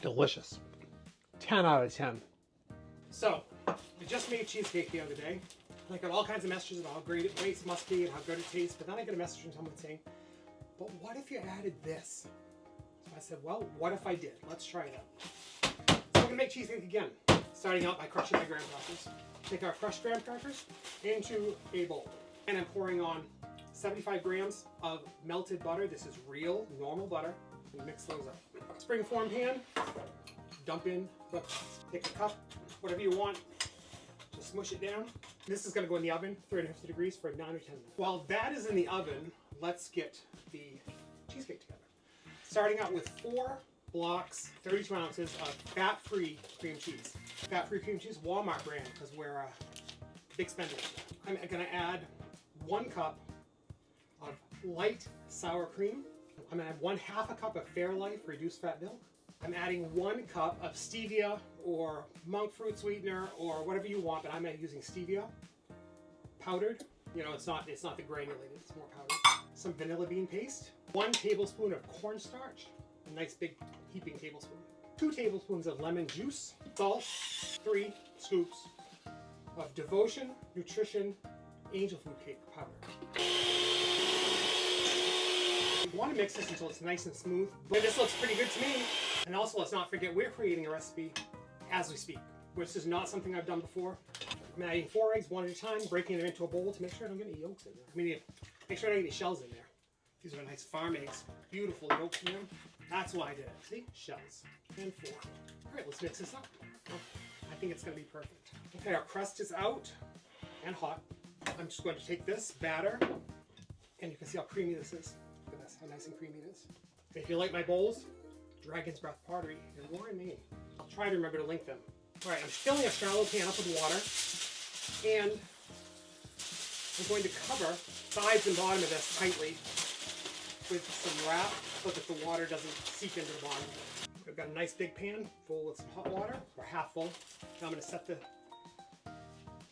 Delicious. 10 out of 10. So, we just made cheesecake the other day. I got all kinds of messages about how great it must be and how good it tastes, but then I got a message from someone saying, but what if you added this? So I said, well, what if I did? Let's try it out. So we're gonna make cheesecake again, starting out by crushing my graham crackers. Take our crushed graham crackers into a bowl. And I'm pouring on 75 grams of melted butter. This is real, normal butter. And mix those up. Springform pan, dump in, take a cup, whatever you want, just smush it down. This is gonna go in the oven, 350 degrees for 9 or 10 minutes. While that is in the oven, let's get the cheesecake together. Starting out with 4 blocks, 32 ounces of fat-free cream cheese. Fat-free cream cheese, Walmart brand, because we're big spenders. I'm gonna add 1 cup of light sour cream. I'm gonna add 1/2 a cup of Fairlife reduced fat milk. I'm adding 1 cup of stevia or monk fruit sweetener or whatever you want, but I'm using stevia powdered. You know, it's not the granulated, it's more powdered. Some vanilla bean paste, 1 tablespoon of cornstarch, a nice big heaping tablespoon. 2 tablespoons of lemon juice, salt, 3 scoops of Devotion Nutrition Angel Food Cake powder. You want to mix this until it's nice and smooth. But this looks pretty good to me. And also, let's not forget, we're creating a recipe as we speak. This is not something I've done before. I'm adding 4 eggs one at a time, breaking them into a bowl to make sure I don't get any yolks in there. I mean, make sure I don't get any shells in there. These are nice farm eggs, beautiful yolks in them. That's why I did it. See? Shells. And 4. All right, let's mix this up. I think it's going to be perfect. Okay, our crust is out and hot. I'm just going to take this batter, and you can see how creamy this is. Look at this, how nice and creamy it is. If you like my bowls, Dragon's Breath Pottery in Warren, Maine. I'll try to remember to link them. All right, I'm filling a shallow pan up with water, and I'm going to cover sides and bottom of this tightly with some wrap so that the water doesn't seep into the bottom. I've got a nice big pan full of some hot water, or half full. Now I'm going to set the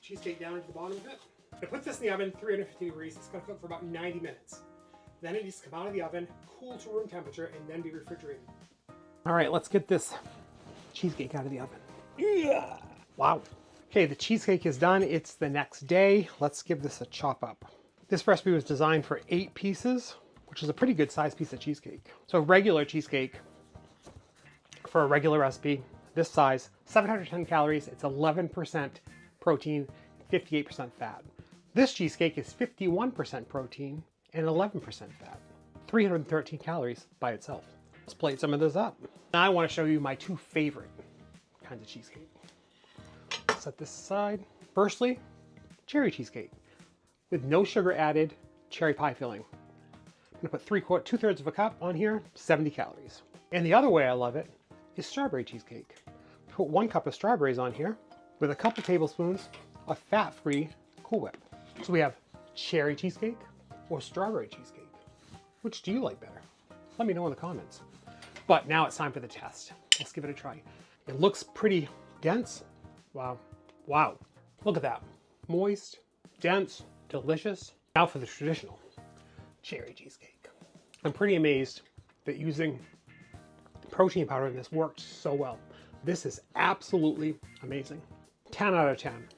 cheesecake down into the bottom of it. I'm going to put this in the oven, 350 degrees. It's going to cook for about 90 minutes. Then it needs to come out of the oven, cool to room temperature, and then be refrigerated. All right, let's get this cheesecake out of the oven. Yeah! Wow. Okay, the cheesecake is done. It's the next day. Let's give this a chop up. This recipe was designed for 8 pieces, which is a pretty good sized piece of cheesecake. So regular cheesecake, for a regular recipe, this size, 710 calories. It's 11% protein, 58% fat. This cheesecake is 51% protein and 11% fat. 313 calories by itself. Let's plate some of this up. Now I want to show you my 2 favorite kinds of cheesecake. Set this aside. Firstly, cherry cheesecake with no sugar added, cherry pie filling. I'm gonna put 2/3 of a cup on here, 70 calories. And the other way I love it is strawberry cheesecake. Put 1 cup of strawberries on here with a couple tablespoons of fat-free Cool Whip. So we have cherry cheesecake or strawberry cheesecake. Which do you like better? Let me know in the comments. But now it's time for the test. Let's give it a try. It looks pretty dense. Wow. Wow. Look at that. Moist, dense, delicious. Now for the traditional cherry cheesecake. I'm pretty amazed that using protein powder in this worked so well. This is absolutely amazing. 10 out of 10.